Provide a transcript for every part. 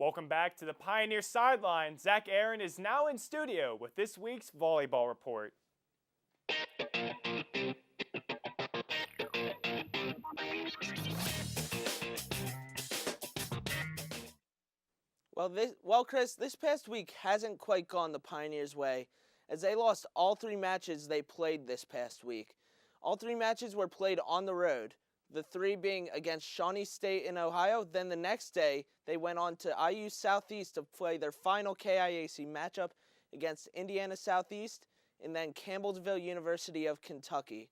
Welcome back to the Pioneer Sideline. Zach Aaron is now in studio with this week's volleyball report. Well, Chris, this past week hasn't quite gone the Pioneers' way, as they lost all 3 matches they played this past week. All 3 matches were played on the road, the 3 being against Shawnee State in Ohio. Then the next day, they went on to IU Southeast to play their final KIAC matchup against Indiana Southeast, and then Campbellsville University of Kentucky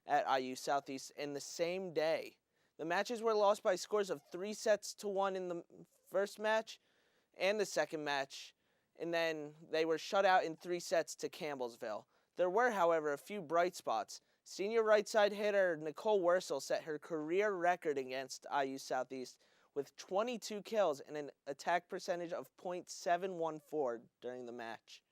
at IU Southeast in the same day. The matches were lost by scores of 3-1 in the first match and the second match, and then they were shut out in 3 sets to Campbellsville. There were, however, a few bright spots. Senior right side hitter Nicole Wursel set her career record against IU Southeast with 22 kills and an attack percentage of .714 during the match.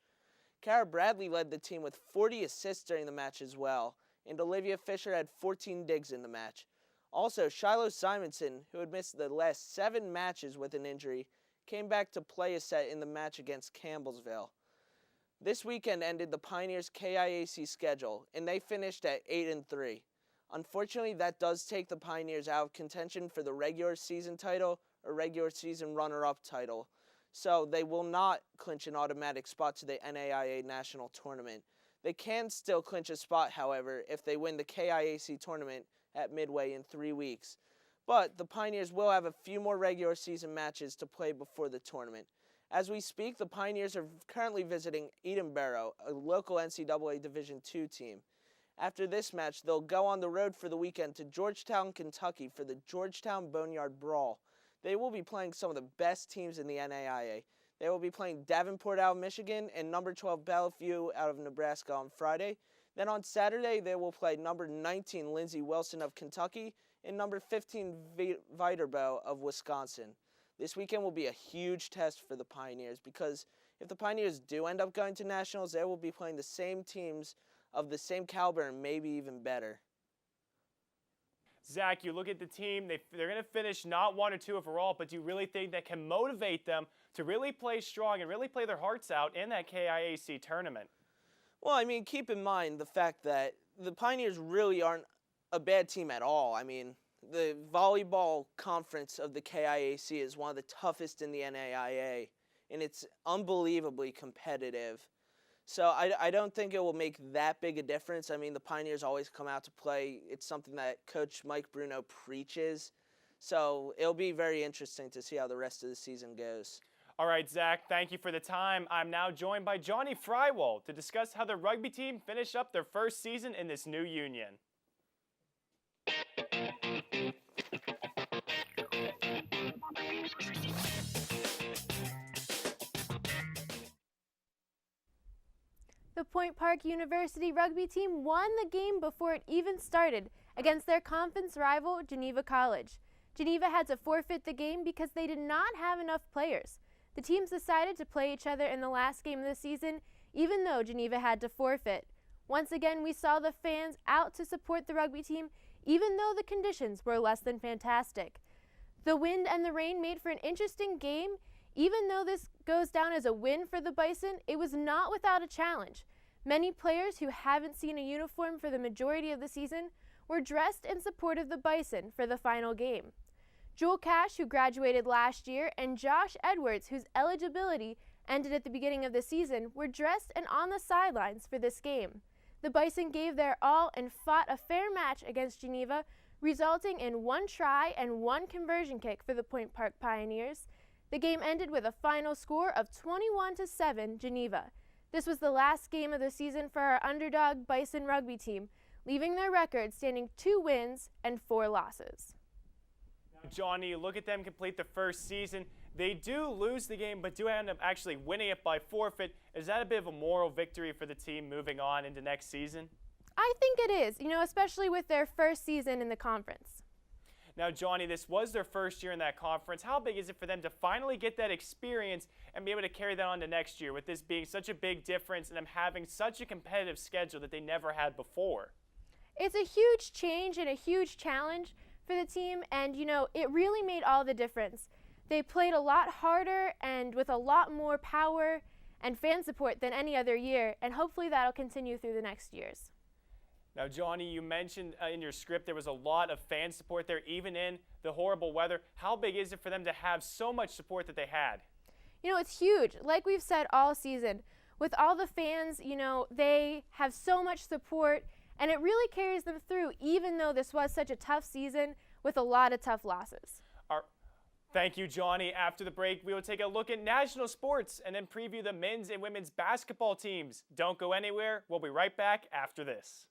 Kara Bradley led the team with 40 assists during the match as well, and Olivia Fisher had 14 digs in the match. Also, Shiloh Simonson, who had missed the last 7 matches with an injury, came back to play a set in the match against Campbellsville. This weekend ended the Pioneers' KIAC schedule, and they finished at 8-3. Unfortunately, that does take the Pioneers out of contention for the regular season title or regular season runner-up title, so they will not clinch an automatic spot to the NAIA National Tournament. They can still clinch a spot, however, if they win the KIAC tournament at Midway in 3 weeks. But the Pioneers will have a few more regular season matches to play before the tournament. As we speak, the Pioneers are currently visiting Edenboro, a local NCAA Division II team. After this match, they'll go on the road for the weekend to Georgetown, Kentucky for the Georgetown Boneyard Brawl. They will be playing some of the best teams in the NAIA. They will be playing Davenport out of Michigan and number 12 Bellevue out of Nebraska on Friday. Then on Saturday, they will play number 19 Lindsey Wilson of Kentucky and number 15 Viterbo of Wisconsin. This weekend will be a huge test for the Pioneers because if the Pioneers do end up going to nationals, they will be playing the same teams of the same caliber and maybe even better. Zach, you look at the team, they're going to finish not 1 or 2 overall, but do you really think that can motivate them to really play strong and really play their hearts out in that KIAC tournament? Well, I mean, keep in mind the fact that the Pioneers really aren't a bad team at all. I mean, the volleyball conference of the KIAC is one of the toughest in the NAIA, and it's unbelievably competitive. So I don't think it will make that big a difference. I mean, the Pioneers always come out to play. It's something that Coach Mike Bruno preaches. So it'll be very interesting to see how the rest of the season goes. All right, Zach, thank you for the time. I'm now joined by Johnie Freiwald to discuss how the rugby team finished up their first season in this new union. The Point Park University rugby team won the game before it even started against their conference rival, Geneva College. Geneva had to forfeit the game because they did not have enough players. The teams decided to play each other in the last game of the season, even though Geneva had to forfeit. Once again, we saw the fans out to support the rugby team, even though the conditions were less than fantastic. The wind and the rain made for an interesting game. Even though this goes down as a win for the Bison, it was not without a challenge. Many players who haven't seen a uniform for the majority of the season were dressed in support of the Bison for the final game. Jewel Cash, who graduated last year, and Josh Edwards, whose eligibility ended at the beginning of the season, were dressed and on the sidelines for this game. The Bison gave their all and fought a fair match against Geneva, resulting in 1 try and 1 conversion kick for the Point Park Pioneers. The game ended with a final score of 21-7 Geneva. This was the last game of the season for our underdog Bison rugby team, leaving their record standing 2 wins and 4 losses. Johnie, look at them complete the first season. They do lose the game, but do end up actually winning it by forfeit. Is that a bit of a moral victory for the team moving on into next season? I think it is, especially with their first season in the conference. Now, Johnie, this was their first year in that conference. How big is it for them to finally get that experience and be able to carry that on to next year, with this being such a big difference and them having such a competitive schedule that they never had before? It's a huge change and a huge challenge for the team, and, it really made all the difference. They played a lot harder and with a lot more power and fan support than any other year, and hopefully that'll continue through the next years. Now, Johnie, you mentioned in your script there was a lot of fan support there, even in the horrible weather. How big is it for them to have so much support that they had? You know, it's huge. Like we've said all season, with all the fans, you know, they have so much support, and it really carries them through, even though this was such a tough season with a lot of tough losses. Thank you, Johnie. After the break, we will take a look at national sports and then preview the men's and women's basketball teams. Don't go anywhere. We'll be right back after this.